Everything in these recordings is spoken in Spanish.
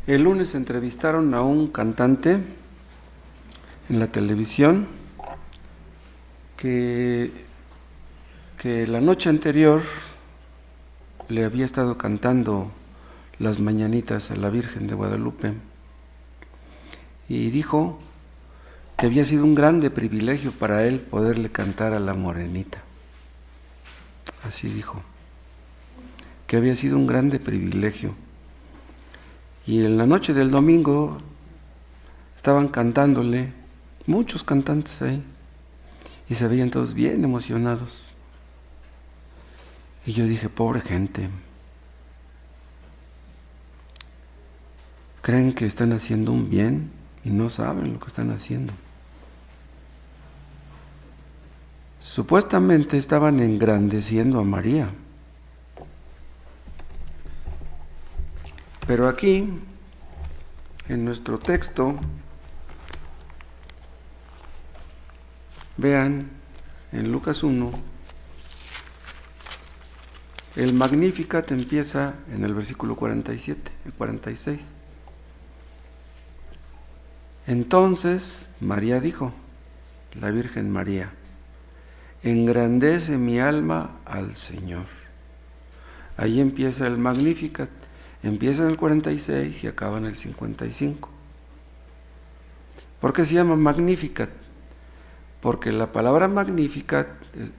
El lunes entrevistaron a un cantante en la televisión que la noche anterior le había estado cantando las mañanitas a la Virgen de Guadalupe y dijo que había sido un grande privilegio para él poderle cantar a la morenita. Así dijo, que había sido un grande privilegio. Y en la noche del domingo estaban cantándole muchos cantantes ahí y se veían todos bien emocionados. Y yo dije, pobre gente, creen que están haciendo un bien y no saben lo que están haciendo. Supuestamente estaban engrandeciendo a María. Pero aquí, en nuestro texto, vean, en Lucas 1, el Magnificat empieza en el versículo 47, el 46. Entonces María dijo, la Virgen María, engrandece mi alma al Señor. Ahí empieza el Magnificat. Empieza en el 46 y acaba en el 55. ¿Por qué se llama Magnificat? Porque la palabra Magnificat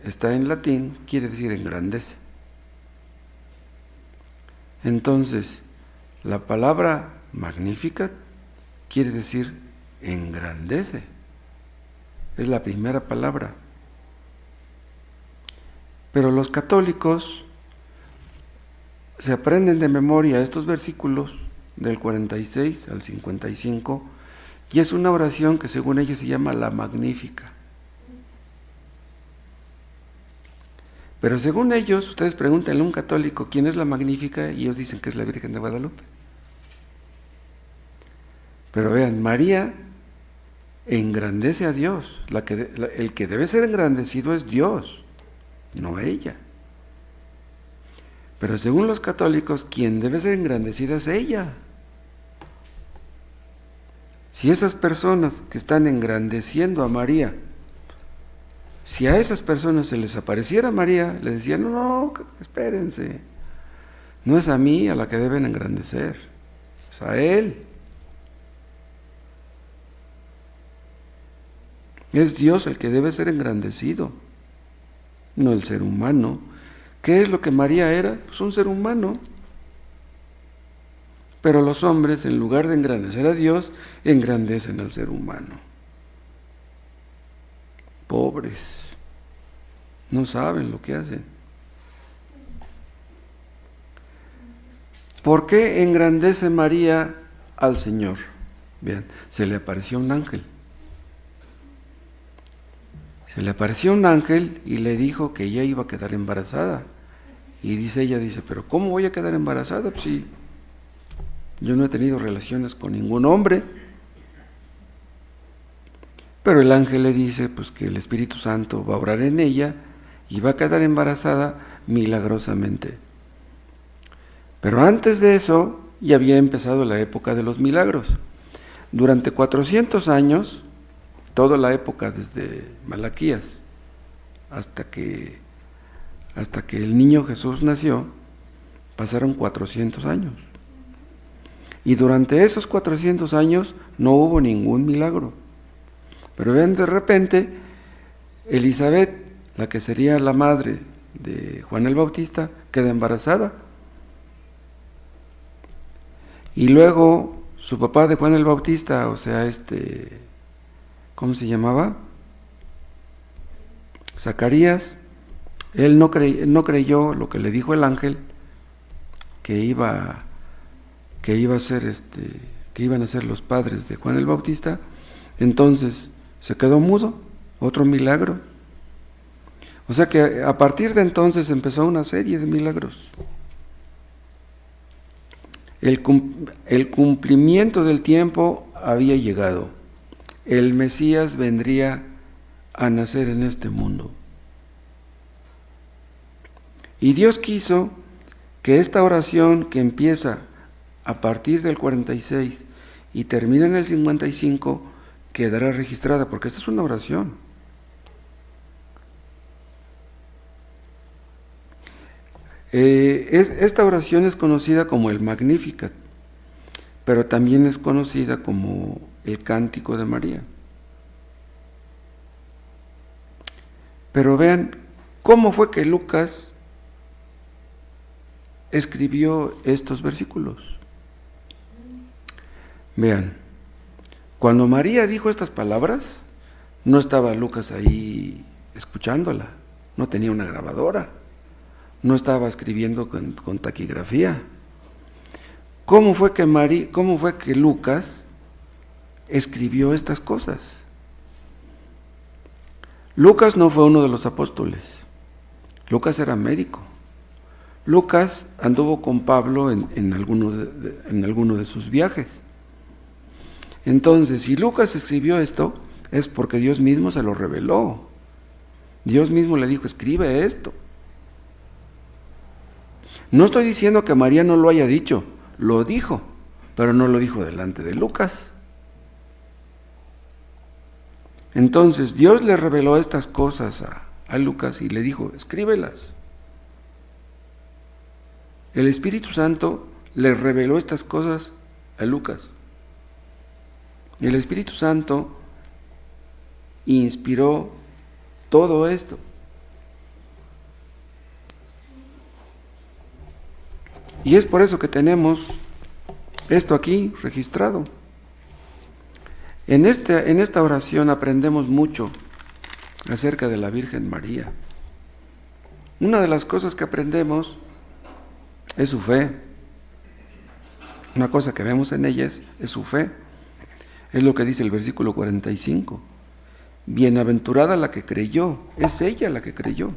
está en latín, quiere decir engrandece. Entonces, la palabra Magnificat quiere decir engrandece. Es la primera palabra. Pero los católicos se aprenden de memoria estos versículos del 46 al 55 y es una oración que según ellos se llama la Magnífica. Pero según ellos, ustedes pregúntenle a un católico quién es la Magnífica y ellos dicen que es la Virgen de Guadalupe. Pero vean, María engrandece a Dios. El que debe ser engrandecido es Dios, no ella. Pero según los católicos, quien debe ser engrandecida es ella. Si esas personas que están engrandeciendo a María, si a esas personas se les apareciera María, le decían, no, espérense, no es a mí a la que deben engrandecer, es a Él. Es Dios el que debe ser engrandecido, no el ser humano. ¿Qué es lo que María era? Pues un ser humano. Pero los hombres, en lugar de engrandecer a Dios, engrandecen al ser humano. Pobres, no saben lo que hacen. ¿Por qué engrandece María al Señor? Vean, se le apareció un ángel. Se le apareció un ángel y le dijo que ella iba a quedar embarazada. Y ella dice, pero ¿cómo voy a quedar embarazada? Pues sí, yo no he tenido relaciones con ningún hombre. Pero el ángel le dice pues que el Espíritu Santo va a obrar en ella y va a quedar embarazada milagrosamente. Pero antes de eso ya había empezado la época de los milagros. Durante 400 años, toda la época desde Malaquías hasta que el niño Jesús nació, pasaron 400 años. Y durante esos 400 años no hubo ningún milagro. Pero ven, de repente, Elizabeth, la que sería la madre de Juan el Bautista, queda embarazada. Y luego su papá de Juan el Bautista, o sea, ¿cómo se llamaba? Zacarías, él no creyó lo que le dijo el ángel, que iban a ser los padres de Juan el Bautista. Entonces se quedó mudo, otro milagro. O sea que a partir de entonces empezó una serie de milagros. El cumplimiento del tiempo había llegado. El Mesías vendría a nacer en este mundo. Y Dios quiso que esta oración que empieza a partir del 46 y termina en el 55, quedará registrada, porque esta es una oración. Esta oración es conocida como el Magnificat, pero también es conocida como el Cántico de María. Pero vean cómo fue que Lucas escribió estos versículos. Vean, cuando María dijo estas palabras, no estaba Lucas ahí escuchándola, no tenía una grabadora, no estaba escribiendo con taquigrafía. ¿Cómo fue que Lucas escribió estas cosas? Lucas no fue uno de los apóstoles. Lucas era médico. Lucas anduvo con Pablo en alguno de sus viajes. Entonces, si Lucas escribió esto, es porque Dios mismo se lo reveló. Dios mismo le dijo, escribe esto. No estoy diciendo que María no lo haya dicho, lo dijo, pero no lo dijo delante de Lucas. Entonces Dios le reveló estas cosas a Lucas y le dijo, escríbelas. El Espíritu Santo le reveló estas cosas a Lucas. Y el Espíritu Santo inspiró todo esto. Y es por eso que tenemos esto aquí registrado. En esta oración aprendemos mucho acerca de la Virgen María. Una de las cosas que aprendemos es su fe. Una cosa que vemos en ella es su fe. Es lo que dice el versículo 45. Bienaventurada la que creyó, es ella la que creyó.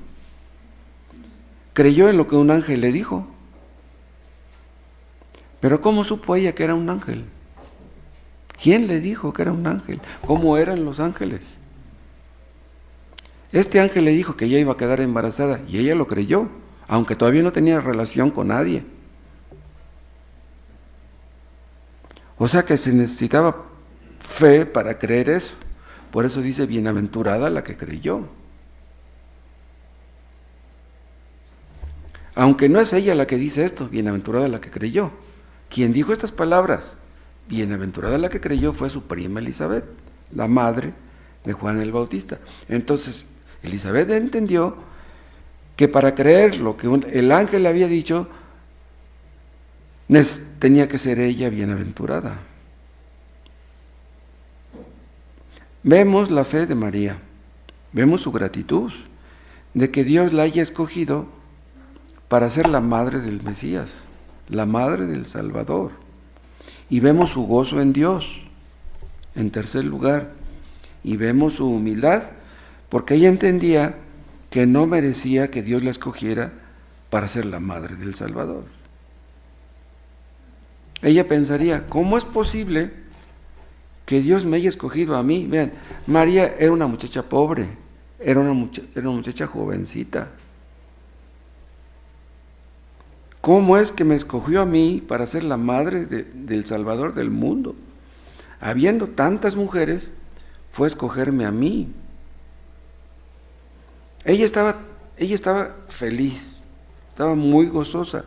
Creyó en lo que un ángel le dijo. Pero ¿cómo supo ella que era un ángel? ¿Quién le dijo que era un ángel? ¿Cómo eran los ángeles? Este ángel le dijo que ella iba a quedar embarazada y ella lo creyó, aunque todavía no tenía relación con nadie. O sea que se necesitaba fe para creer eso. Por eso dice, bienaventurada la que creyó. Aunque no es ella la que dice esto, bienaventurada la que creyó. Quien dijo estas palabras, bienaventurada la que creyó, fue su prima Elizabeth, la madre de Juan el Bautista. Entonces, Elizabeth entendió que para creer lo que el ángel le había dicho, tenía que ser ella bienaventurada. Vemos la fe de María, vemos su gratitud de que Dios la haya escogido para ser la madre del Mesías, la madre del Salvador. Y vemos su gozo en Dios, en tercer lugar, y vemos su humildad, porque ella entendía que no merecía que Dios la escogiera para ser la madre del Salvador. Ella pensaría, ¿cómo es posible que Dios me haya escogido a mí? Vean, María era una muchacha pobre, era una muchacha jovencita. ¿Cómo es que me escogió a mí para ser la madre del Salvador del mundo? Habiendo tantas mujeres, fue a escogerme a mí. Ella estaba feliz, estaba muy gozosa.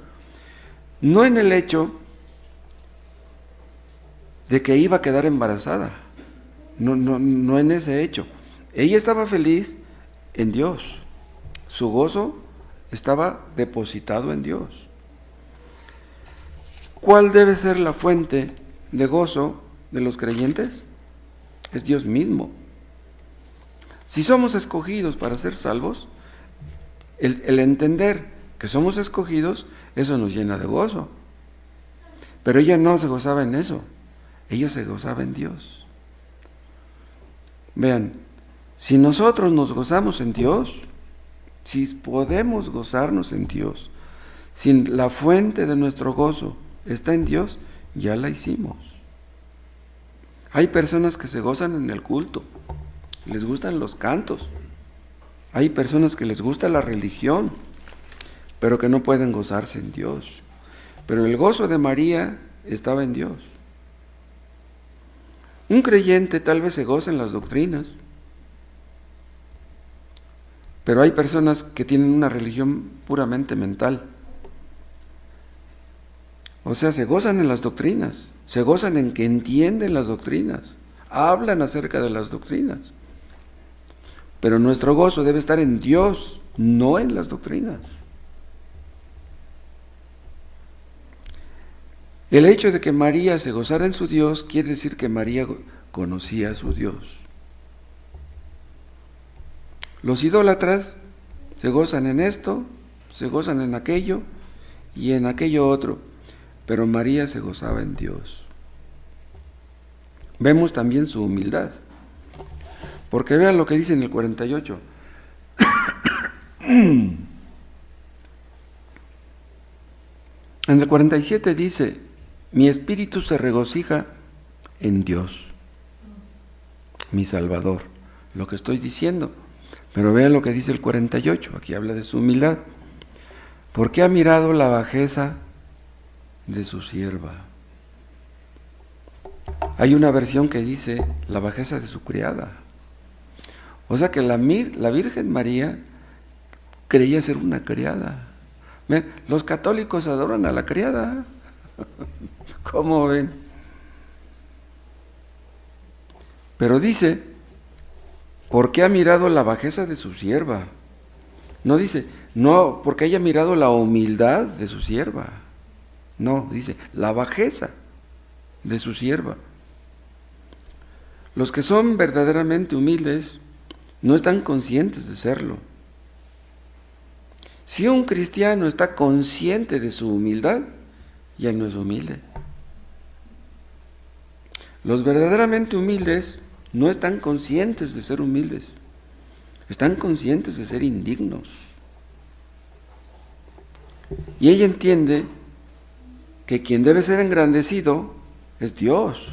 No en el hecho de que iba a quedar embarazada, no en ese hecho. Ella estaba feliz en Dios. Su gozo estaba depositado en Dios. ¿Cuál debe ser la fuente de gozo de los creyentes? Es Dios mismo. Si somos escogidos para ser salvos, el entender que somos escogidos, eso nos llena de gozo. Pero ella no se gozaba en eso, ella se gozaba en Dios. Vean, si nosotros nos gozamos en Dios, si podemos gozarnos en Dios, si la fuente de nuestro gozo está en Dios, ya la hicimos. Hay personas que se gozan en el culto, les gustan los cantos. Hay personas que les gusta la religión, pero que no pueden gozarse en Dios. Pero el gozo de María estaba en Dios. Un creyente tal vez se goza en las doctrinas, pero hay personas que tienen una religión puramente mental. O sea, se gozan en las doctrinas, se gozan en que entienden las doctrinas, hablan acerca de las doctrinas. Pero nuestro gozo debe estar en Dios, no en las doctrinas. El hecho de que María se gozara en su Dios quiere decir que María conocía a su Dios. Los idólatras se gozan en esto, se gozan en aquello y en aquello otro, pero María se gozaba en Dios. Vemos también su humildad, porque vean lo que dice en el 48. En el 47 dice: mi espíritu se regocija en Dios, mi Salvador. Lo que estoy diciendo. Pero vean lo que dice el 48, aquí habla de su humildad. Porque ha mirado la bajeza de su sierva. Hay una versión que dice la bajeza de su criada. O sea que la Virgen María creía ser una criada. ¿Ven? Los católicos adoran a la criada. ¿Cómo ven? Pero dice, porque ha mirado la bajeza de su sierva. No dice, no, porque haya mirado la humildad de su sierva. No, dice, la bajeza de su sierva. Los que son verdaderamente humildes no están conscientes de serlo. Si un cristiano está consciente de su humildad, ya no es humilde. Los verdaderamente humildes no están conscientes de ser humildes, están conscientes de ser indignos. Y ella entiende que quien debe ser engrandecido es Dios.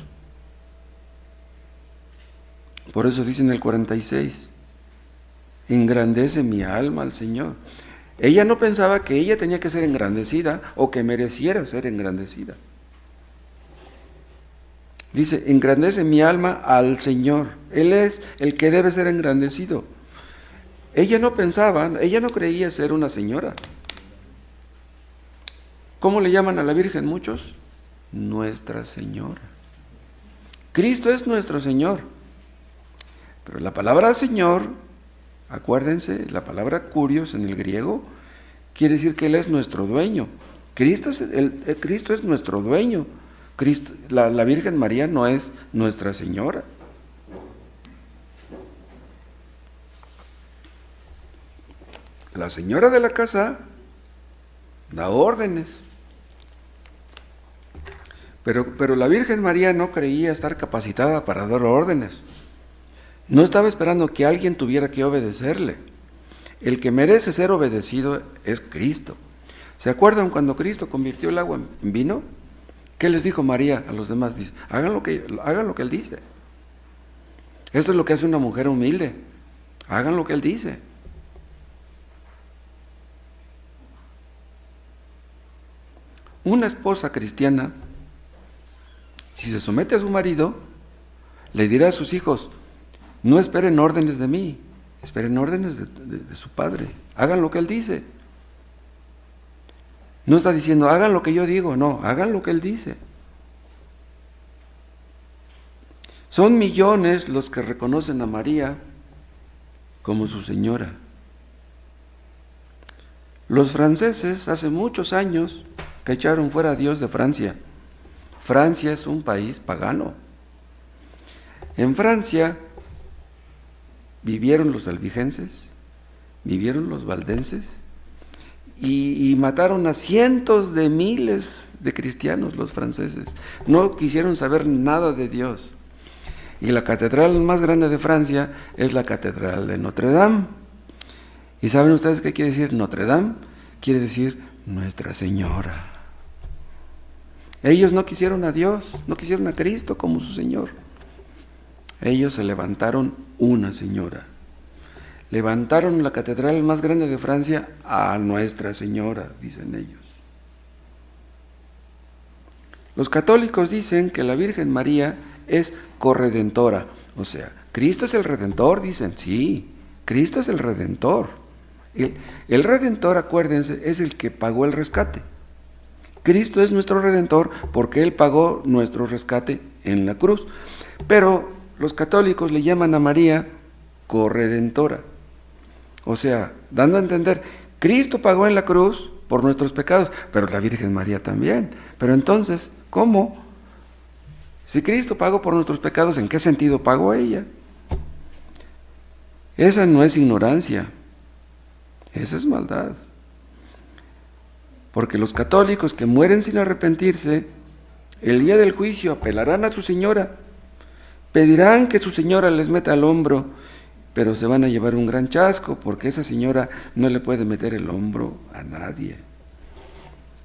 Por eso dice en el 46, engrandece mi alma al Señor. Ella no pensaba que ella tenía que ser engrandecida o que mereciera ser engrandecida. Dice, engrandece mi alma al Señor. Él es el que debe ser engrandecido. Ella no pensaba, ella no creía ser una señora. ¿Cómo le llaman a la Virgen muchos? Nuestra Señora. Cristo es nuestro Señor. Pero la palabra Señor, acuérdense, la palabra kurios en el griego, quiere decir que Él es nuestro dueño. Cristo es nuestro dueño. La Virgen María no es Nuestra Señora. La señora de la casa da órdenes. Pero la Virgen María no creía estar capacitada para dar órdenes. No estaba esperando que alguien tuviera que obedecerle. El que merece ser obedecido es Cristo. ¿Se acuerdan cuando Cristo convirtió el agua en vino? ¿Qué les dijo María a los demás? Dice, hagan lo que Él dice. Eso es lo que hace una mujer humilde. Hagan lo que Él dice. Una esposa cristiana, si se somete a su marido, le dirá a sus hijos, no esperen órdenes de mí, esperen órdenes de su padre. Hagan lo que Él dice. No está diciendo, hagan lo que yo digo, no, hagan lo que Él dice. Son millones los que reconocen a María como su señora. Los franceses hace muchos años que echaron fuera a Dios de Francia. Francia es un país pagano. En Francia vivieron los albigenses, vivieron los valdenses, y mataron a cientos de miles de cristianos los franceses. No quisieron saber nada de Dios. Y la catedral más grande de Francia es la catedral de Notre Dame. ¿Y saben ustedes qué quiere decir Notre Dame? Quiere decir Nuestra Señora. Ellos no quisieron a Dios, no quisieron a Cristo como su Señor. Ellos se levantaron una señora. Levantaron la catedral más grande de Francia a Nuestra Señora, dicen ellos. Los católicos dicen que la Virgen María es corredentora, o sea, Cristo es el Redentor, dicen, sí, Cristo es el Redentor. El Redentor, acuérdense, es el que pagó el rescate. Cristo es nuestro Redentor porque Él pagó nuestro rescate en la cruz. Pero los católicos le llaman a María corredentora. O sea, dando a entender, Cristo pagó en la cruz por nuestros pecados, pero la Virgen María también. Pero entonces, ¿cómo? Si Cristo pagó por nuestros pecados, ¿en qué sentido pagó ella? Esa no es ignorancia, esa es maldad. Porque los católicos que mueren sin arrepentirse, el día del juicio apelarán a su señora, pedirán que su señora les meta el hombro, pero se van a llevar un gran chasco porque esa señora no le puede meter el hombro a nadie.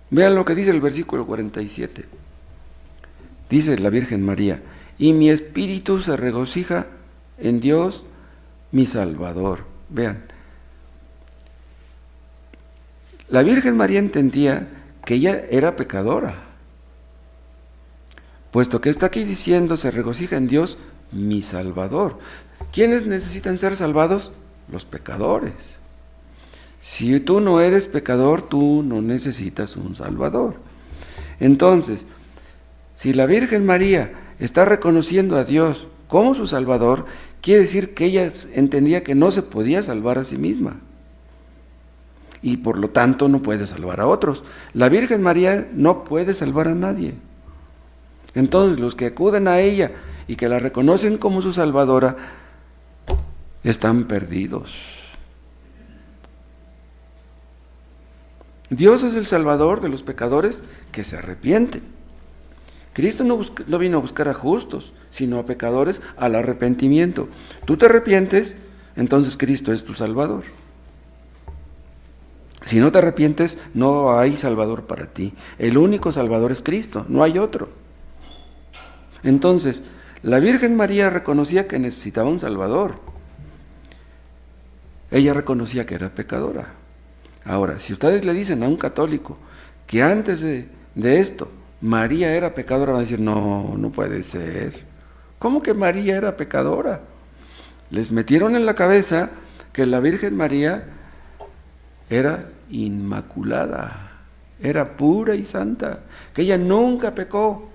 Vean lo que dice el versículo 47. Dice la Virgen María, y mi espíritu se regocija en Dios mi Salvador. Vean, la Virgen María entendía que ella era pecadora, puesto que está aquí diciendo, se regocija en Dios mi Salvador. ¿Quiénes necesitan ser salvados? Los pecadores. Si tú no eres pecador, tú no necesitas un Salvador. Entonces, si la Virgen María está reconociendo a Dios como su Salvador, quiere decir que ella entendía que no se podía salvar a sí misma. Y por lo tanto no puede salvar a otros. La Virgen María no puede salvar a nadie. Entonces los que acuden a ella y que la reconocen como su salvadora, están perdidos. Dios es el salvador de los pecadores que se arrepienten. Cristo no vino a buscar a justos, sino a pecadores al arrepentimiento. Tú te arrepientes, entonces Cristo es tu salvador. Si no te arrepientes, no hay salvador para ti. El único salvador es Cristo, no hay otro. Entonces, la Virgen María reconocía que necesitaba un salvador. Ella reconocía que era pecadora. Ahora, si ustedes le dicen a un católico que antes de esto María era pecadora, van a decir, no puede ser. ¿Cómo que María era pecadora? Les metieron en la cabeza que la Virgen María era inmaculada, era pura y santa, que ella nunca pecó.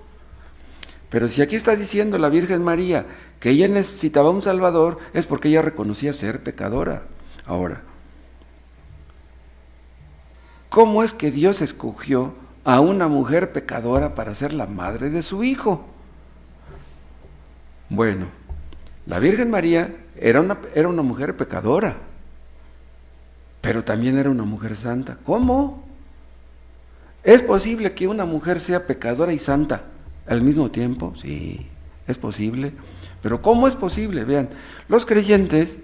Pero si aquí está diciendo la Virgen María que ella necesitaba un Salvador, es porque ella reconocía ser pecadora. Ahora, ¿cómo es que Dios escogió a una mujer pecadora para ser la madre de su hijo? Bueno, la Virgen María era una mujer pecadora, pero también era una mujer santa. ¿Cómo? ¿Es posible que una mujer sea pecadora y santa al mismo tiempo? Sí, es posible. Pero ¿cómo es posible? Vean, los creyentes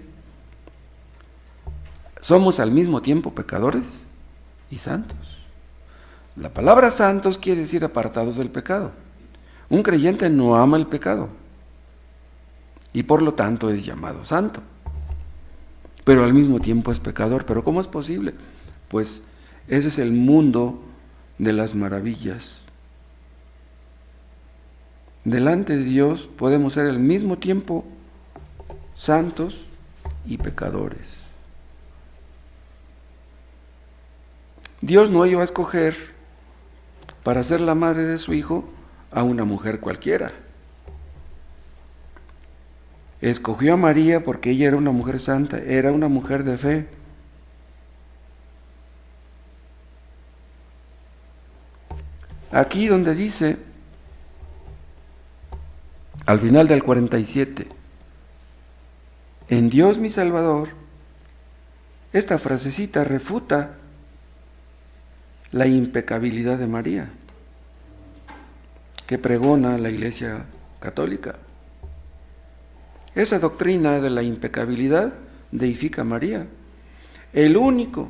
somos al mismo tiempo pecadores y santos. La palabra santos quiere decir apartados del pecado. Un creyente no ama el pecado y por lo tanto es llamado santo, pero al mismo tiempo es pecador. ¿Pero cómo es posible? Pues ese es el mundo de las maravillas. Delante de Dios podemos ser al mismo tiempo santos y pecadores. Dios no iba a escoger para ser la madre de su hijo a una mujer cualquiera. Escogió a María porque ella era una mujer santa, era una mujer de fe. Aquí donde dice, al final del 47, en Dios mi Salvador, esta frasecita refuta la impecabilidad de María, que pregona la Iglesia Católica. Esa doctrina de la impecabilidad deifica a María. El único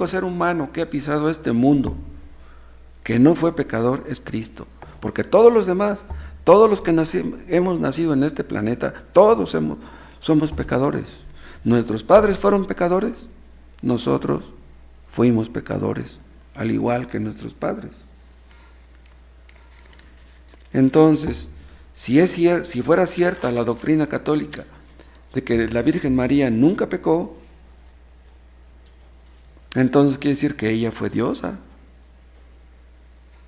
ser humano que ha pisado este mundo que no fue pecador es Cristo, porque todos los demás, todos los que hemos nacido en este planeta, todos somos pecadores. Nuestros padres fueron pecadores, nosotros fuimos pecadores, al igual que nuestros padres. Entonces, si fuera cierta la doctrina católica de que la Virgen María nunca pecó, entonces quiere decir que ella fue diosa.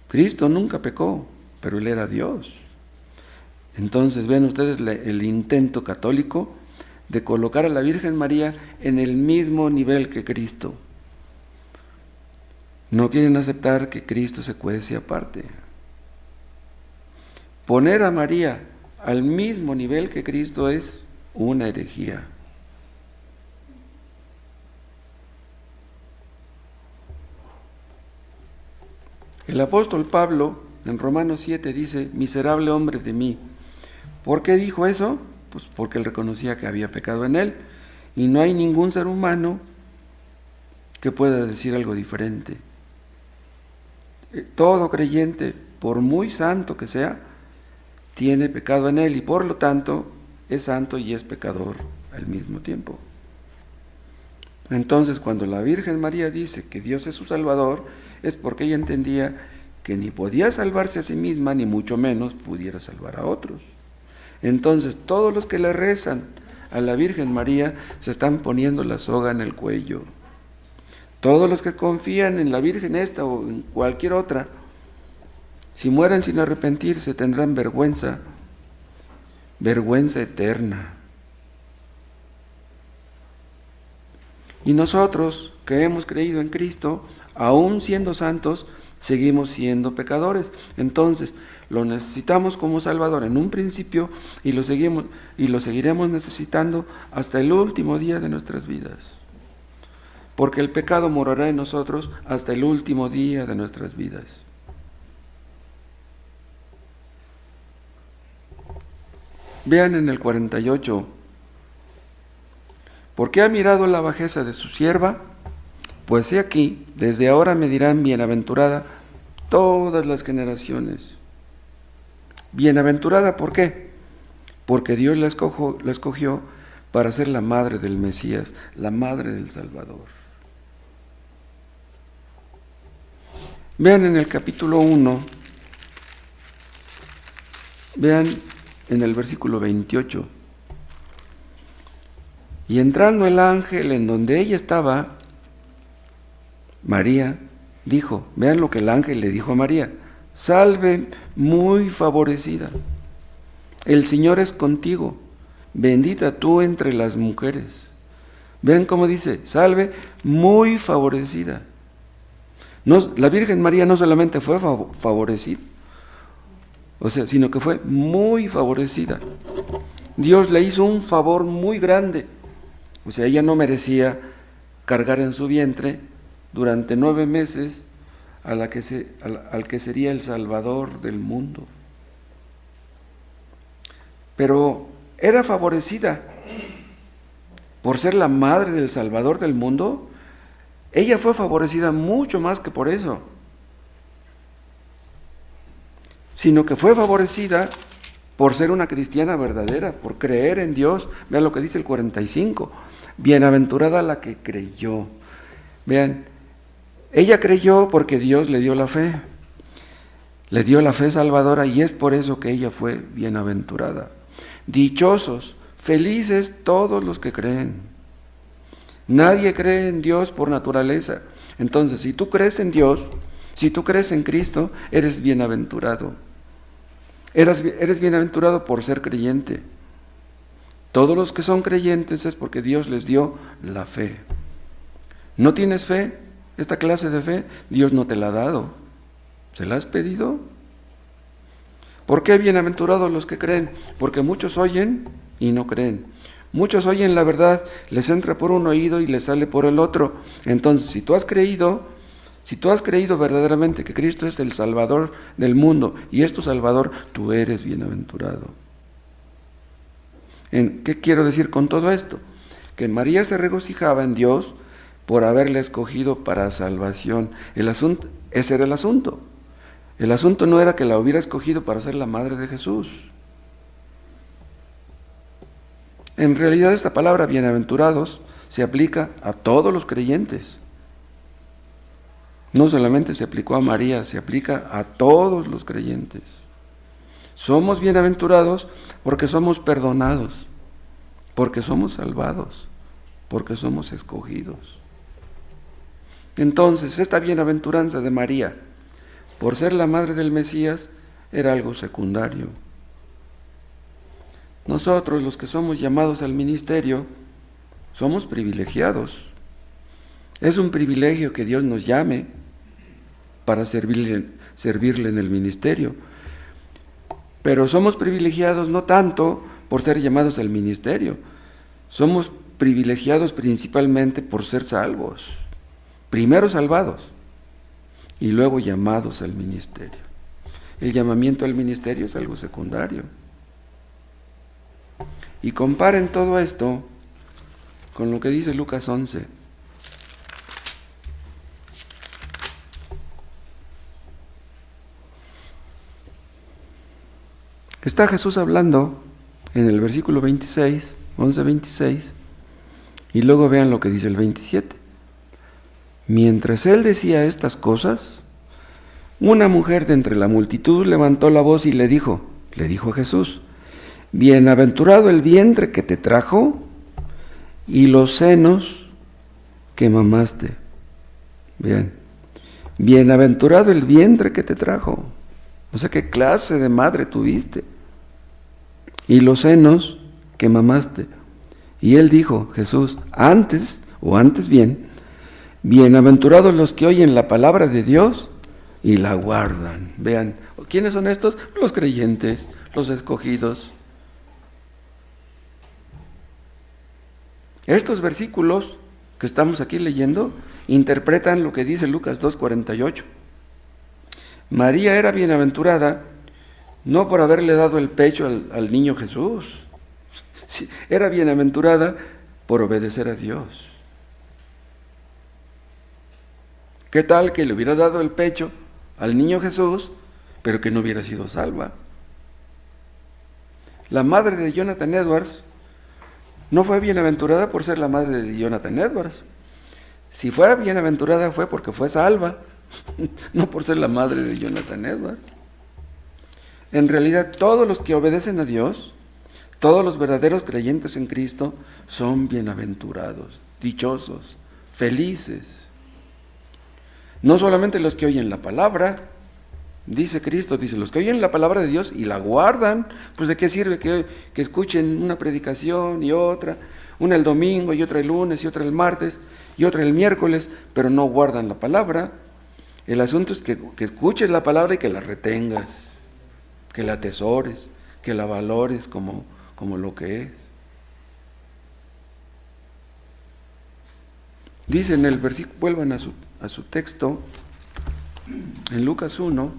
Cristo nunca pecó, pero Él era Dios. Entonces ven ustedes el intento católico de colocar a la Virgen María en el mismo nivel que Cristo. No quieren aceptar que Cristo se cuece aparte. Poner a María al mismo nivel que Cristo es una herejía. El apóstol Pablo en Romanos 7 dice: miserable hombre de mí. ¿Por qué dijo eso? Pues porque él reconocía que había pecado en él, y no hay ningún ser humano que pueda decir algo diferente. Todo creyente, por muy santo que sea, tiene pecado en él, y por lo tanto es santo y es pecador al mismo tiempo. Entonces, cuando la Virgen María dice que Dios es su Salvador, es porque ella entendía que ni podía salvarse a sí misma, ni mucho menos pudiera salvar a otros. Entonces, todos los que le rezan a la Virgen María se están poniendo la soga en el cuello. Todos los que confían en la Virgen esta o en cualquier otra, si mueren sin arrepentirse, tendrán vergüenza eterna. Y nosotros que hemos creído en Cristo, aún siendo santos, seguimos siendo pecadores. Entonces, lo necesitamos como Salvador en un principio y lo seguiremos necesitando hasta el último día de nuestras vidas. Porque el pecado morará en nosotros hasta el último día de nuestras vidas. Vean en el 48. ¿Por qué ha mirado la bajeza de su sierva? Pues he aquí, desde ahora me dirán bienaventurada todas las generaciones. Bienaventurada, ¿por qué? Porque Dios la escogió para ser la madre del Mesías, la madre del Salvador. Vean en el capítulo 1, vean en el versículo 28. Y entrando el ángel en donde ella estaba, María dijo, vean lo que el ángel le dijo a María: salve muy favorecida, el Señor es contigo, bendita tú entre las mujeres. Vean cómo dice, salve muy favorecida. No, la Virgen María no solamente fue favorecida, sino que fue muy favorecida. Dios le hizo un favor muy grande. Ella no merecía cargar en su vientre durante 9 meses al que sería el Salvador del mundo. Pero era favorecida por ser la madre del Salvador del mundo. Ella fue favorecida mucho más que por eso, sino que fue favorecida por ser una cristiana verdadera, por creer en Dios. Vean lo que dice el 45, bienaventurada la que creyó. Vean, ella creyó porque Dios le dio la fe salvadora, y es por eso que ella fue bienaventurada. Dichosos, felices todos los que creen. Nadie cree en Dios por naturaleza. Entonces, si tú crees en Dios, si tú crees en Cristo, eres bienaventurado. Eres bienaventurado por ser creyente. Todos los que son creyentes es porque Dios les dio la fe. ¿No tienes fe? Esta clase de fe, Dios no te la ha dado. ¿Se la has pedido? ¿Por qué bienaventurados los que creen? Porque muchos oyen y no creen. Muchos oyen la verdad, les entra por un oído y les sale por el otro. Entonces, si tú has creído verdaderamente que Cristo es el Salvador del mundo y es tu Salvador, tú eres bienaventurado. ¿Qué quiero decir con todo esto? Que María se regocijaba en Dios por haberle escogido para salvación. Ese era el asunto. El asunto no era que la hubiera escogido para ser la madre de Jesús. En realidad esta palabra bienaventurados se aplica a todos los creyentes. No solamente se aplicó a María, se aplica a todos los creyentes. Somos bienaventurados porque somos perdonados, porque somos salvados, porque somos escogidos. Entonces, esta bienaventuranza de María, por ser la madre del Mesías, era algo secundario. Nosotros, los que somos llamados al ministerio, somos privilegiados. Es un privilegio que Dios nos llame para servirle en el ministerio. Pero somos privilegiados no tanto por ser llamados al ministerio, somos privilegiados principalmente por ser salvos. Primero salvados y luego llamados al ministerio. El llamamiento al ministerio es algo secundario. Y comparen todo esto con lo que dice Lucas 11. Está Jesús hablando en el versículo 26, 11-26, y luego vean lo que dice el 27. Mientras él decía estas cosas, una mujer de entre la multitud levantó la voz y le dijo a Jesús: bienaventurado el vientre que te trajo y los senos que mamaste. Bien, bienaventurado el vientre que te trajo. O sea, ¿qué clase de madre tuviste? Y los senos que mamaste. Y él dijo, Jesús, antes bien, bienaventurados los que oyen la palabra de Dios y la guardan. Vean, ¿quiénes son estos? Los creyentes, los escogidos. Estos versículos que estamos aquí leyendo interpretan lo que dice Lucas 2:48. María era bienaventurada no por haberle dado el pecho al niño Jesús, era bienaventurada por obedecer a Dios. ¿Qué tal que le hubiera dado el pecho al niño Jesús, pero que no hubiera sido salva? La madre de Jonathan Edwards no fue bienaventurada por ser la madre de Jonathan Edwards. Si fuera bienaventurada fue porque fue salva, no por ser la madre de Jonathan Edwards. En realidad, todos los que obedecen a Dios, todos los verdaderos creyentes en Cristo, son bienaventurados, dichosos, felices. No solamente los que oyen la palabra, dice Cristo, dice, los que oyen la palabra de Dios y la guardan, pues ¿de qué sirve que escuchen una predicación y otra, una el domingo y otra el lunes y otra el martes y otra el miércoles, pero no guardan la palabra? El asunto es que escuches la palabra y que la retengas, que la atesores, que la valores como lo que es. Dice en el versículo, vuelvan a su texto, en Lucas 1,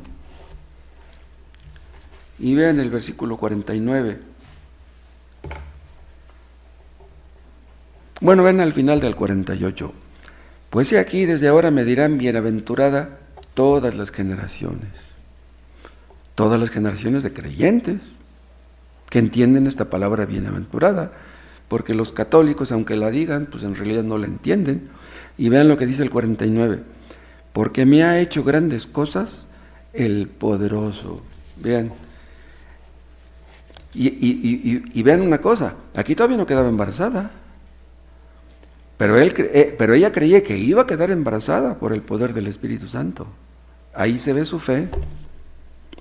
y vean el versículo 49. Bueno, ven al final del 48. Pues he aquí, desde ahora me dirán bienaventurada todas las generaciones de creyentes que entienden esta palabra bienaventurada, porque los católicos, aunque la digan, pues en realidad no la entienden. Y vean lo que dice el 49, porque me ha hecho grandes cosas el poderoso. Vean, y vean una cosa, aquí todavía no quedaba embarazada, pero ella creía que iba a quedar embarazada por el poder del Espíritu Santo. Ahí se ve su fe,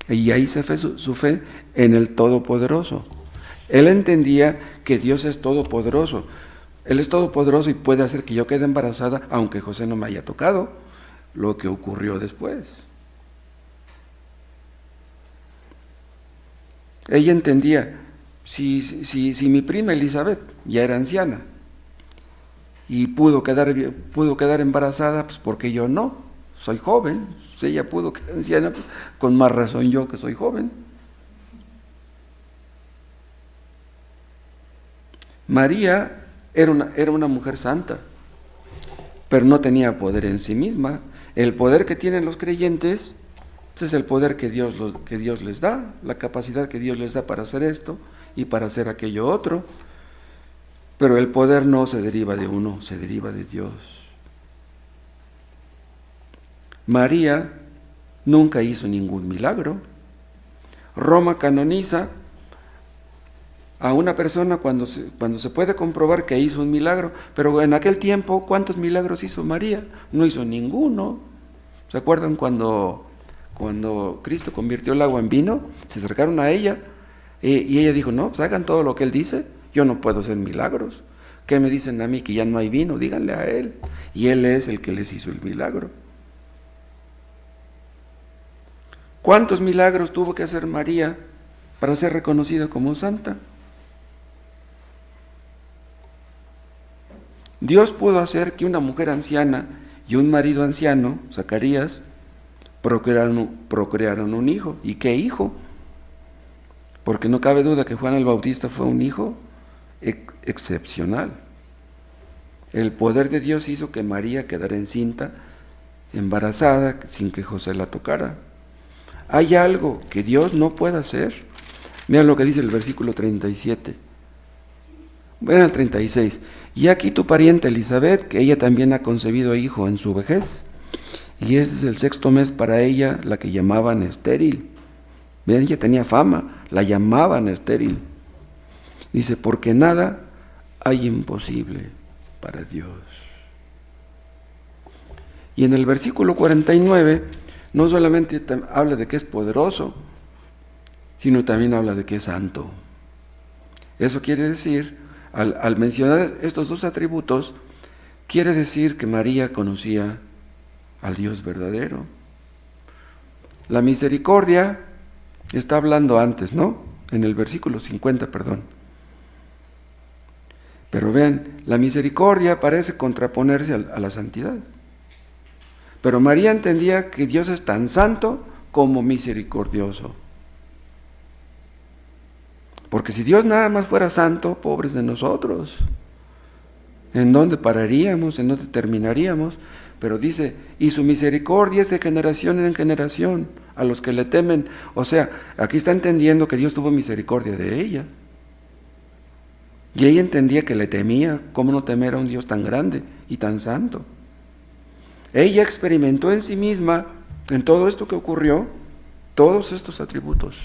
y ahí se ve su fe en el Todopoderoso. Él entendía que Dios es todopoderoso. Él es todopoderoso y puede hacer que yo quede embarazada, aunque José no me haya tocado, lo que ocurrió después. Ella entendía, si mi prima Elizabeth ya era anciana y pudo quedar embarazada, pues ¿por qué yo no? Soy joven. Si ella pudo quedar anciana, pues, con más razón yo que soy joven. María era una mujer santa, pero no tenía poder en sí misma. El poder que tienen los creyentes es el poder que Dios les da, la capacidad que Dios les da para hacer esto y para hacer aquello otro. Pero el poder no se deriva de uno, se deriva de Dios. María nunca hizo ningún milagro. Roma canoniza a una persona cuando se puede comprobar que hizo un milagro, pero en aquel tiempo, ¿cuántos milagros hizo María? No hizo ninguno. ¿Se acuerdan cuando Cristo convirtió el agua en vino? Se acercaron a ella y ella dijo, no, pues hagan todo lo que Él dice, yo no puedo hacer milagros. ¿Qué me dicen a mí que ya no hay vino? Díganle a Él. Y Él es el que les hizo el milagro. ¿Cuántos milagros tuvo que hacer María para ser reconocida como santa? Dios pudo hacer que una mujer anciana y un marido anciano, Zacarías, procrearon un hijo. ¿Y qué hijo? Porque no cabe duda que Juan el Bautista fue un hijo excepcional. El poder de Dios hizo que María quedara encinta, embarazada, sin que José la tocara. Hay algo que Dios no puede hacer. Vean lo que dice el versículo 37. Vean el 36. Y aquí tu pariente Elizabeth, que ella también ha concebido hijo en su vejez, y este es el 6º mes para ella, la que llamaban estéril. Vean, ella tenía fama, la llamaban estéril. Dice, porque nada hay imposible para Dios. Y en el versículo 49, no solamente habla de que es poderoso, sino también habla de que es santo. Eso quiere decir, al mencionar estos dos atributos, quiere decir que María conocía al Dios verdadero. La misericordia está hablando antes, ¿no? En el versículo 50, perdón. Pero vean, la misericordia parece contraponerse a la santidad. Pero María entendía que Dios es tan santo como misericordioso. Porque si Dios nada más fuera santo, pobres de nosotros, ¿en dónde pararíamos? ¿En dónde terminaríamos? Pero dice, y su misericordia es de generación en generación a los que le temen. O sea, aquí está entendiendo que Dios tuvo misericordia de ella. Y ella entendía que le temía. ¿Cómo no temer a un Dios tan grande y tan santo? Ella experimentó en sí misma, en todo esto que ocurrió, todos estos atributos.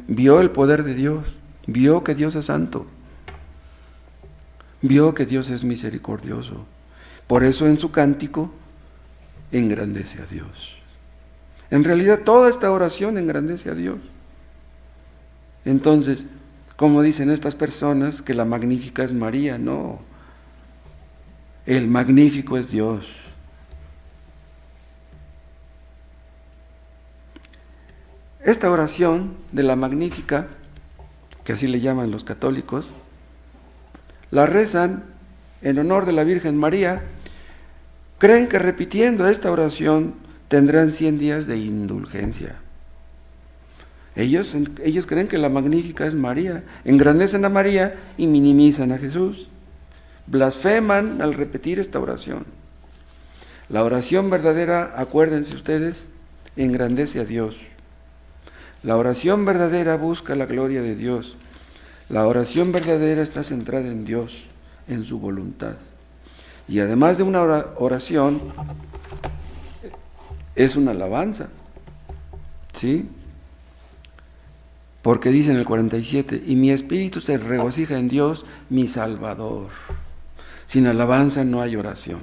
Vio el poder de Dios, vio que Dios es santo, vio que Dios es misericordioso. Por eso en su cántico engrandece a Dios. En realidad toda esta oración engrandece a Dios. Entonces, como dicen estas personas que la magnífica es María, no. El magnífico es Dios. Esta oración de la Magnífica, que así le llaman los católicos, la rezan en honor de la Virgen María. Creen que repitiendo esta oración tendrán 100 días de indulgencia. Ellos creen que la Magnífica es María, engrandecen a María y minimizan a Jesús. Blasfeman al repetir esta oración. La oración verdadera, acuérdense ustedes, engrandece a Dios. La oración verdadera busca la gloria de Dios. La oración verdadera está centrada en Dios, en su voluntad. Y además de una oración, es una alabanza. ¿Sí? Porque dice en el 47, y mi espíritu se regocija en Dios, mi Salvador. Sin alabanza no hay oración.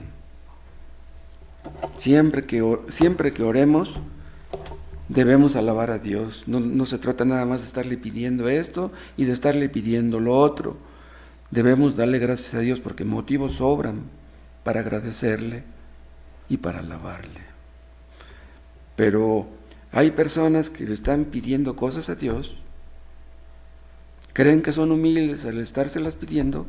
Siempre que oremos, debemos alabar a Dios. No se trata nada más de estarle pidiendo esto y de estarle pidiendo lo otro. Debemos darle gracias a Dios porque motivos sobran para agradecerle y para alabarle. Pero hay personas que le están pidiendo cosas a Dios, creen que son humildes al estárselas pidiendo,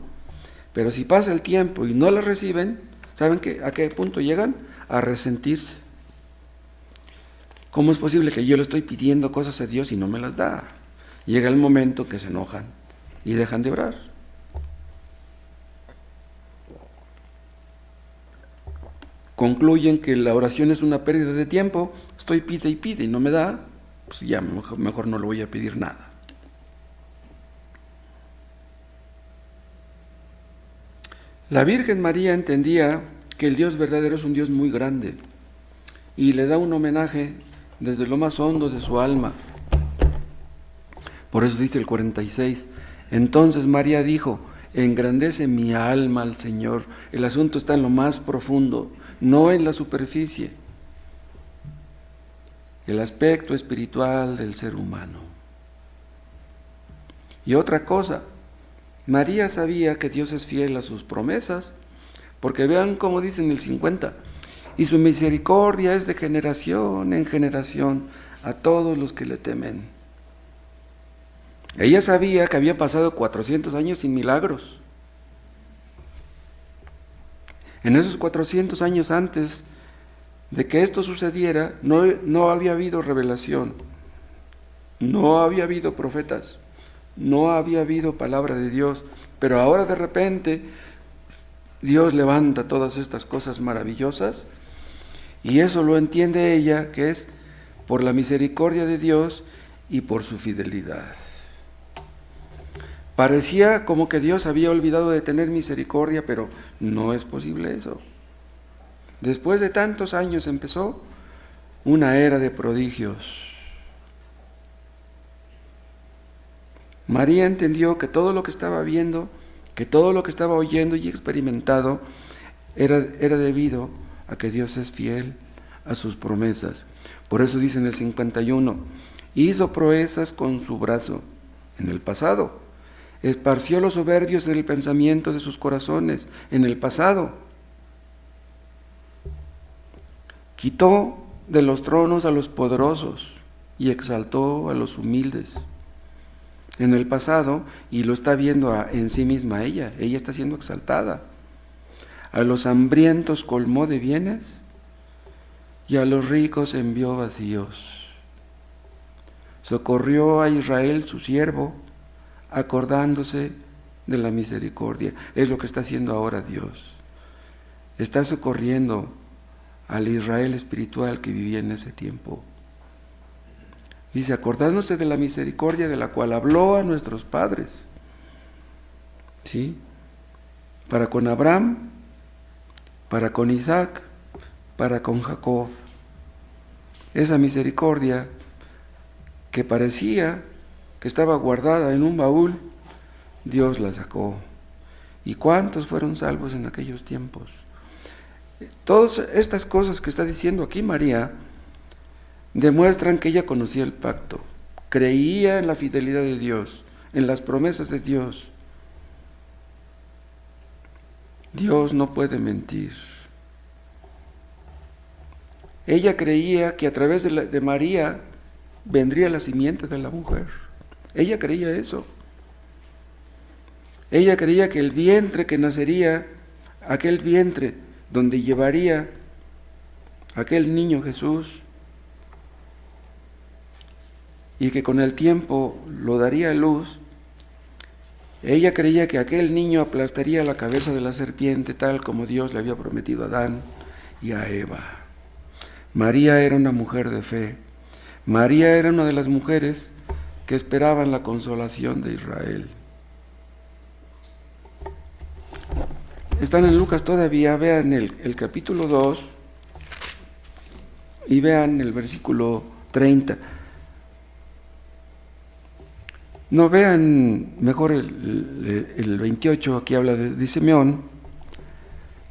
pero si pasa el tiempo y no las reciben, ¿saben a qué punto llegan? A resentirse. ¿Cómo es posible que yo le estoy pidiendo cosas a Dios y no me las da? Llega el momento que se enojan y dejan de orar. Concluyen que la oración es una pérdida de tiempo. Estoy pide y no me da, pues ya mejor no le voy a pedir nada. La Virgen María entendía que el Dios verdadero es un Dios muy grande y le da un homenaje desde lo más hondo de su alma. Por eso dice el 46, entonces María dijo, engrandece mi alma al Señor. El asunto está en lo más profundo, no en la superficie. El aspecto espiritual del ser humano. Y otra cosa, María sabía que Dios es fiel a sus promesas, porque vean cómo dice en el 50, y su misericordia es de generación en generación a todos los que le temen. Ella sabía que había pasado 400 años sin milagros. En esos 400 años antes de que esto sucediera, no había habido revelación, no había habido profetas, no había habido palabra de Dios, pero ahora de repente Dios levanta todas estas cosas maravillosas y eso lo entiende ella, que es por la misericordia de Dios y por su fidelidad. Parecía como que Dios había olvidado de tener misericordia, pero no es posible eso. Después de tantos años empezó una era de prodigios. María entendió que todo lo que estaba viendo, que todo lo que estaba oyendo y experimentado era debido a que Dios es fiel a sus promesas. Por eso dice en el 51, hizo proezas con su brazo en el pasado, esparció los soberbios en el pensamiento de sus corazones en el pasado, quitó de los tronos a los poderosos y exaltó a los humildes en el pasado, y lo está viendo en sí misma ella está siendo exaltada. A los hambrientos colmó de bienes y a los ricos envió vacíos. Socorrió a Israel su siervo, acordándose de la misericordia. Es lo que está haciendo ahora Dios. Está socorriendo al Israel espiritual que vivía en ese tiempo. Dice, acordándose de la misericordia de la cual habló a nuestros padres, ¿sí? Para con Abraham, para con Isaac, para con Jacob. Esa misericordia que parecía que estaba guardada en un baúl, Dios la sacó. ¿Y cuántos fueron salvos en aquellos tiempos? Todas estas cosas que está diciendo aquí María demuestran que ella conocía el pacto, creía en la fidelidad de Dios, en las promesas de Dios. Dios no puede mentir. Ella creía que a través de María vendría la simiente de la mujer. Ella creía eso. Ella creía que el vientre que nacería, aquel vientre donde llevaría aquel niño Jesús, y que con el tiempo lo daría a luz, ella creía que aquel niño aplastaría la cabeza de la serpiente, tal como Dios le había prometido a Adán y a Eva. María era una mujer de fe. María era una de las mujeres que esperaban la consolación de Israel. Están en Lucas todavía, vean el capítulo 2 y vean el versículo 30. No, vean mejor el 28, aquí habla de Simeón.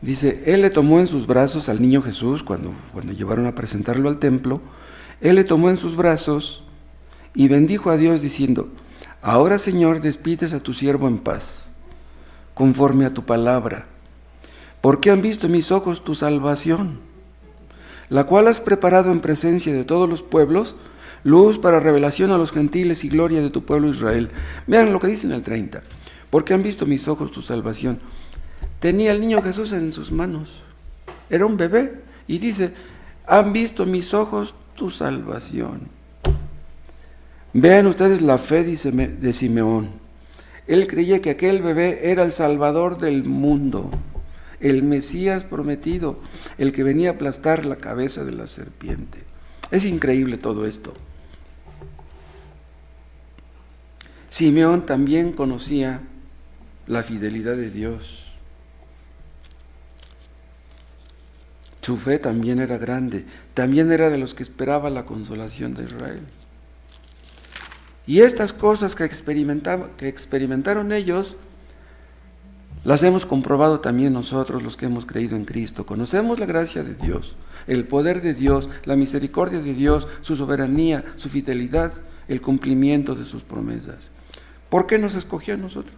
Dice, él le tomó en sus brazos al niño Jesús, cuando llevaron a presentarlo al templo, él le tomó en sus brazos y bendijo a Dios diciendo, ahora Señor, despides a tu siervo en paz, conforme a tu palabra, porque han visto mis ojos tu salvación, la cual has preparado en presencia de todos los pueblos, luz para revelación a los gentiles y gloria de tu pueblo Israel. Vean lo que dice en el 30. Porque han visto mis ojos tu salvación. Tenía el niño Jesús en sus manos. Era un bebé. Y dice, han visto mis ojos tu salvación. Vean ustedes la fe de Simeón. Él creía que aquel bebé era el Salvador del mundo, el Mesías prometido, el que venía a aplastar la cabeza de la serpiente. Es increíble todo esto. Simeón también conocía la fidelidad de Dios. Su fe también era grande, también era de los que esperaba la consolación de Israel. Y estas cosas que experimentaron ellos, las hemos comprobado también nosotros, los que hemos creído en Cristo. Conocemos la gracia de Dios, el poder de Dios, la misericordia de Dios, su soberanía, su fidelidad, el cumplimiento de sus promesas. ¿Por qué nos escogió a nosotros?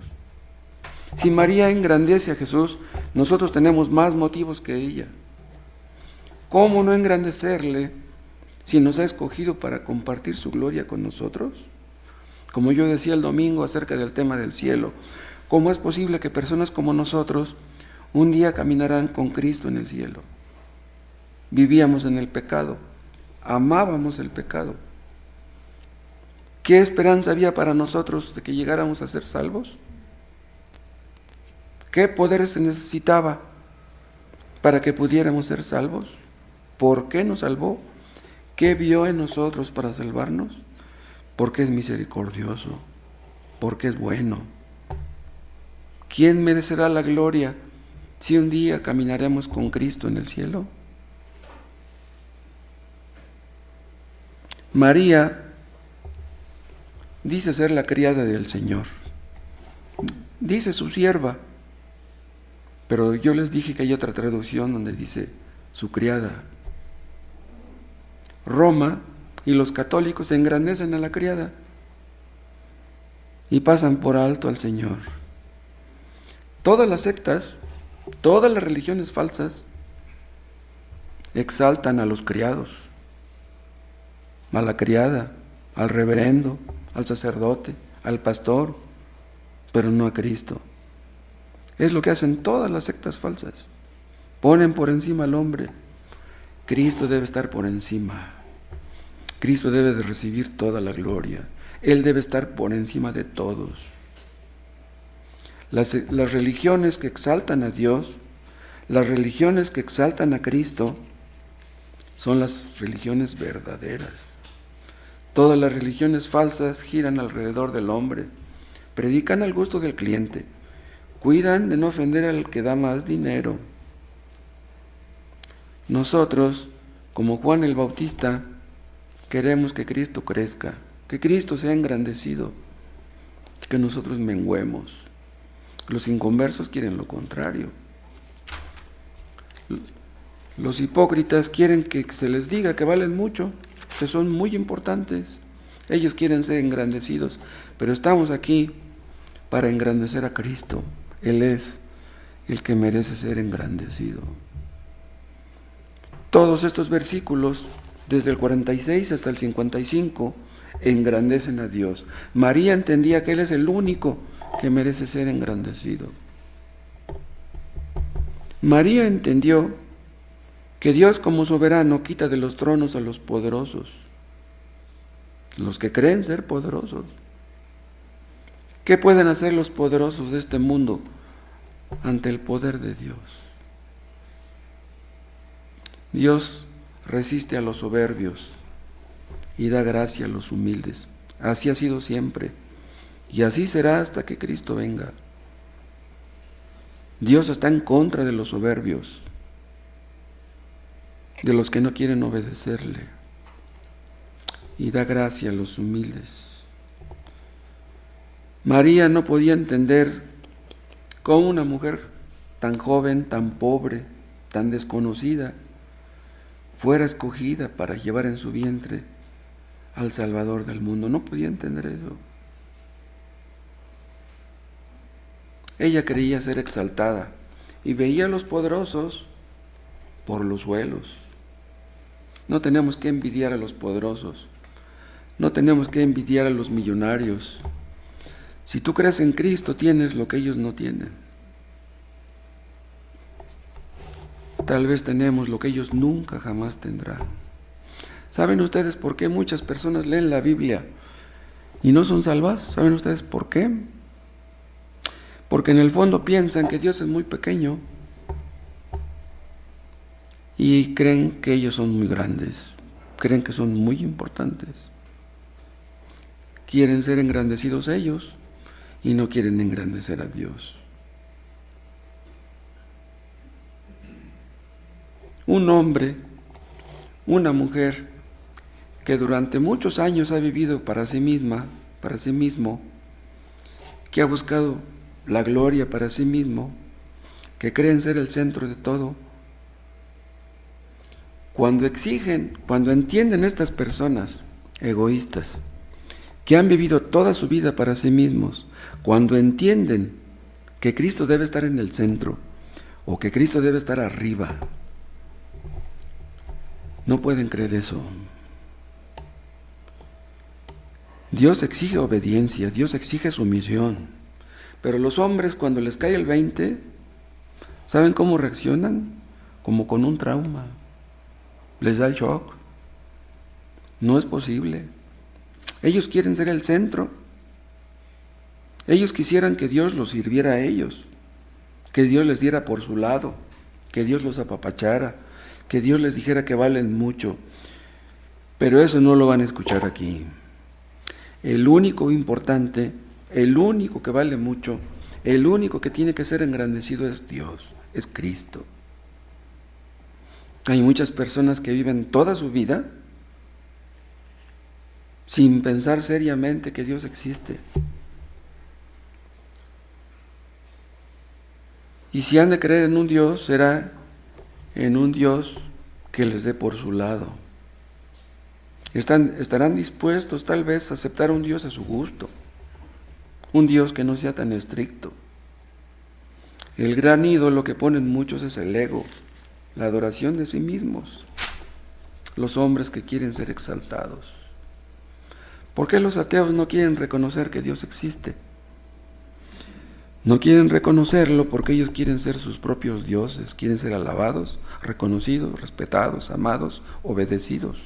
Si María engrandece a Jesús, nosotros tenemos más motivos que ella. ¿Cómo no engrandecerle si nos ha escogido para compartir su gloria con nosotros? Como yo decía el domingo acerca del tema del cielo, ¿cómo es posible que personas como nosotros un día caminarán con Cristo en el cielo? Vivíamos en el pecado, amábamos el pecado. ¿Qué esperanza había para nosotros de que llegáramos a ser salvos? ¿Qué poder se necesitaba para que pudiéramos ser salvos? ¿Por qué nos salvó? ¿Qué vio en nosotros para salvarnos? Porque es misericordioso, porque es bueno. ¿Quién merecerá la gloria si un día caminaremos con Cristo en el cielo? María dice ser la criada del Señor, dice su sierva, pero yo les dije que hay otra traducción donde dice su criada. Roma y los católicos se engrandecen a la criada y pasan por alto al Señor. Todas las sectas, todas las religiones falsas exaltan a los criados, a la criada, al reverendo, al sacerdote, al pastor, pero no a Cristo. Es lo que hacen todas las sectas falsas. Ponen por encima al hombre. Cristo debe estar por encima. Cristo debe de recibir toda la gloria. Él debe estar por encima de todos. Las religiones que exaltan a Dios, las religiones que exaltan a Cristo, son las religiones verdaderas. Todas las religiones falsas giran alrededor del hombre, predican al gusto del cliente, cuidan de no ofender al que da más dinero. Nosotros, como Juan el Bautista, queremos que Cristo crezca, que Cristo sea engrandecido, que nosotros menguemos. Los inconversos quieren lo contrario. Los hipócritas quieren que se les diga que valen mucho, que son muy importantes. Ellos quieren ser engrandecidos, pero estamos aquí para engrandecer a Cristo. Él es el que merece ser engrandecido. Todos estos versículos, desde el 46 hasta el 55, engrandecen a Dios. María entendía que Él es el único que merece ser engrandecido. María entendió que Dios como soberano quita de los tronos a los poderosos, los que creen ser poderosos. ¿Qué pueden hacer los poderosos de este mundo ante el poder de Dios? Dios resiste a los soberbios y da gracia a los humildes. Así ha sido siempre y así será hasta que Cristo venga. Dios está en contra de los soberbios, de los que no quieren obedecerle, y da gracia a los humildes. María no podía entender cómo una mujer tan joven, tan pobre, tan desconocida, fuera escogida para llevar en su vientre al Salvador del mundo. No podía entender eso. Ella creía ser exaltada y veía a los poderosos por los suelos. No tenemos que envidiar a los poderosos, no tenemos que envidiar a los millonarios. Si tú crees en Cristo, tienes lo que ellos no tienen. Tal vez tenemos lo que ellos nunca jamás tendrán. ¿Saben ustedes por qué muchas personas leen la Biblia y no son salvas? ¿Saben ustedes por qué? Porque en el fondo piensan que Dios es muy pequeño y creen que ellos son muy grandes, creen que son muy importantes. Quieren ser engrandecidos ellos y no quieren engrandecer a Dios. un hombre, una mujer que durante muchos años ha vivido para sí misma, para sí mismo, que ha buscado la gloria para sí mismo, que creen ser el centro de todo. Cuando exigen, cuando entienden estas personas egoístas, que han vivido toda su vida para sí mismos, cuando entienden que Cristo debe estar en el centro o que Cristo debe estar arriba, no pueden creer eso. Dios exige obediencia, Dios exige sumisión, pero los hombres cuando les cae el 20, ¿saben cómo reaccionan? Como con un trauma. Les da el shock. No es posible. Ellos quieren ser el centro. Ellos quisieran que Dios los sirviera a ellos, que Dios les diera por su lado, que Dios los apapachara, que Dios les dijera que valen mucho. Pero eso no lo van a escuchar aquí. El único importante, el único que vale mucho, el único que tiene que ser engrandecido es Dios, es Cristo. Hay muchas personas que viven toda su vida sin pensar seriamente que Dios existe. Y si han de creer en un Dios, será en un Dios que les dé por su lado. Estarán dispuestos tal vez a aceptar un Dios a su gusto, un Dios que no sea tan estricto. El gran ídolo que ponen muchos es el ego, la adoración de sí mismos, los hombres que quieren ser exaltados. ¿Por qué los ateos no quieren reconocer que Dios existe? No quieren reconocerlo porque ellos quieren ser sus propios dioses, quieren ser alabados, reconocidos, respetados, amados, obedecidos.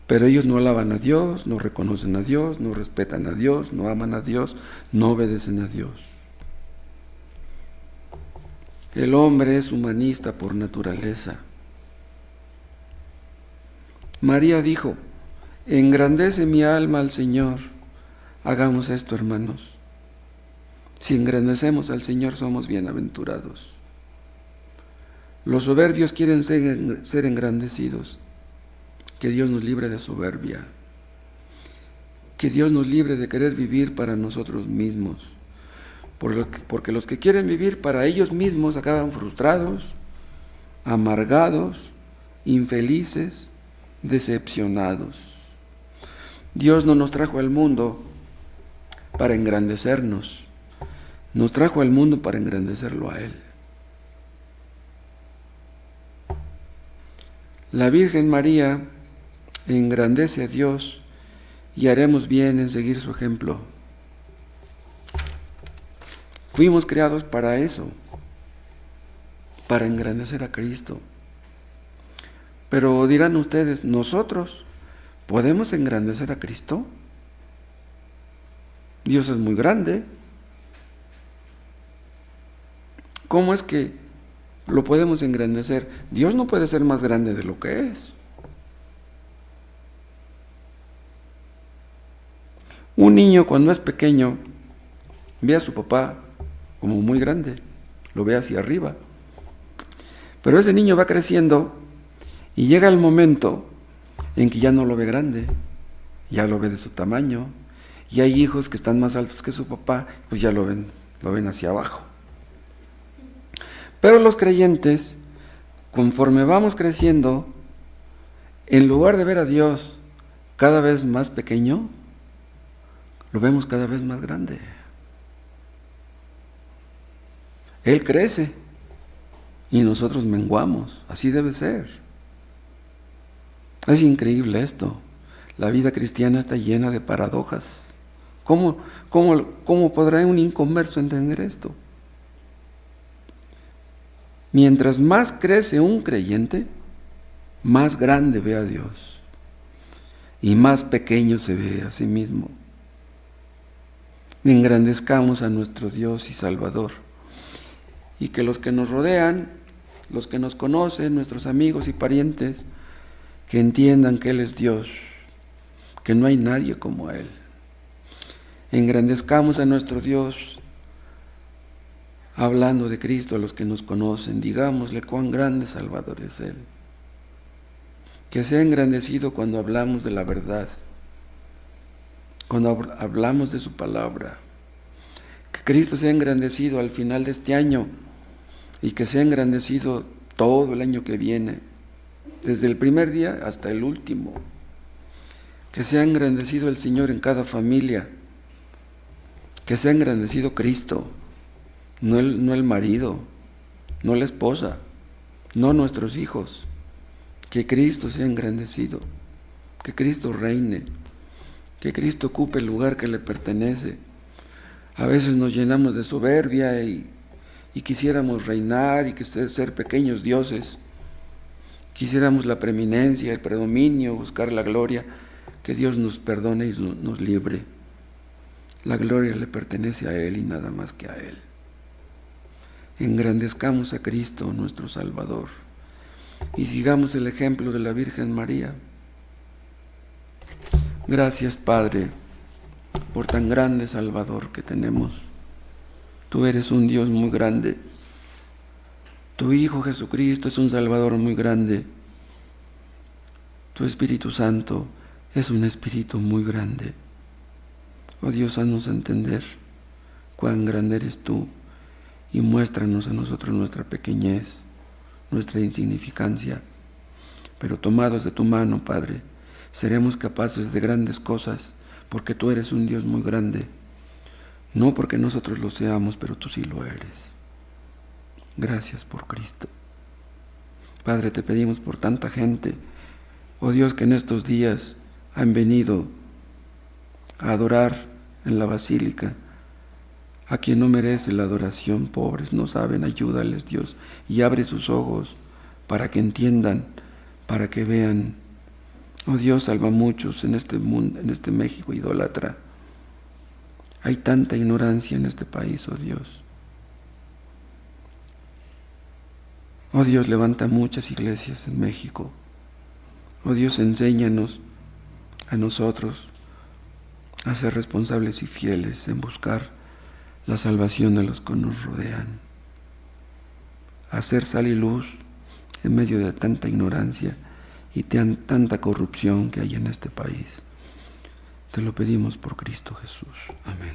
Pero ellos no alaban a Dios, no reconocen a Dios, no respetan a Dios, no aman a Dios, no obedecen a Dios. El hombre es humanista por naturaleza. María dijo: engrandece mi alma al Señor. Hagamos esto, hermanos. Si engrandecemos al Señor, somos bienaventurados. Los soberbios quieren ser engrandecidos. Que Dios nos libre de soberbia. Que Dios nos libre de querer vivir para nosotros mismos. Porque los que quieren vivir para ellos mismos acaban frustrados, amargados, infelices, decepcionados. Dios no nos trajo al mundo para engrandecernos, nos trajo al mundo para engrandecerlo a Él. La Virgen María engrandece a Dios y haremos bien en seguir su ejemplo. Fuimos creados para eso, para engrandecer a Cristo. Pero dirán ustedes, ¿nosotros podemos engrandecer a Cristo? Dios es muy grande. ¿Cómo es que lo podemos engrandecer? Dios no puede ser más grande de lo que es. Un niño cuando es pequeño ve a su papá como muy grande, lo ve hacia arriba. Pero ese niño va creciendo y llega el momento en que ya no lo ve grande, ya lo ve de su tamaño. Y hay hijos que están más altos que su papá, pues ya lo ven hacia abajo. Pero los creyentes, conforme vamos creciendo, en lugar de ver a Dios cada vez más pequeño, lo vemos cada vez más grande. Él crece y nosotros menguamos. Así debe ser. Es increíble esto. La vida cristiana está llena de paradojas. ¿Cómo podrá un inconverso entender esto? Mientras más crece un creyente, más grande ve a Dios y más pequeño se ve a sí mismo. Engrandezcamos a nuestro Dios y Salvador, y que los que nos rodean, los que nos conocen, nuestros amigos y parientes, que entiendan que Él es Dios, que no hay nadie como Él. Engrandezcamos a nuestro Dios hablando de Cristo a los que nos conocen, digámosle cuán grande Salvador es Él. Que sea engrandecido cuando hablamos de la verdad, cuando hablamos de su palabra. Que Cristo sea engrandecido al final de este año y que sea engrandecido todo el año que viene, desde el primer día hasta el último. Que sea engrandecido el Señor en cada familia, que sea engrandecido Cristo, no el marido, no la esposa, no nuestros hijos. Que Cristo sea engrandecido, que Cristo reine, que Cristo ocupe el lugar que le pertenece. A veces nos llenamos de soberbia y quisiéramos reinar y ser pequeños dioses. Quisiéramos la preeminencia, el predominio, buscar la gloria. Que Dios nos perdone y nos libre. La gloria le pertenece a Él y nada más que a Él. Engrandezcamos a Cristo, nuestro Salvador, y sigamos el ejemplo de la Virgen María. Gracias, Padre, por tan grande Salvador que tenemos. Tú eres un Dios muy grande. Tu Hijo Jesucristo es un Salvador muy grande. Tu Espíritu Santo es un Espíritu muy grande. Oh Dios, haznos entender cuán grande eres tú y muéstranos a nosotros nuestra pequeñez, nuestra insignificancia. Pero tomados de tu mano, Padre, seremos capaces de grandes cosas, porque tú eres un Dios muy grande. No porque nosotros lo seamos, pero tú sí lo eres. Gracias por Cristo. Padre, te pedimos por tanta gente, oh Dios, que en estos días han venido a adorar en la basílica a quien no merece la adoración. Pobres, no saben, ayúdales, Dios, y abre sus ojos para que entiendan, para que vean. Oh Dios, salva a muchos en este mundo, en este México idólatra. Hay tanta ignorancia en este país, oh Dios. Oh Dios, levanta muchas iglesias en México. Oh Dios, enséñanos a nosotros a ser responsables y fieles en buscar la salvación de los que nos rodean, a ser sal y luz en medio de tanta ignorancia y tanta corrupción que hay en este país. Te lo pedimos por Cristo Jesús. Amén.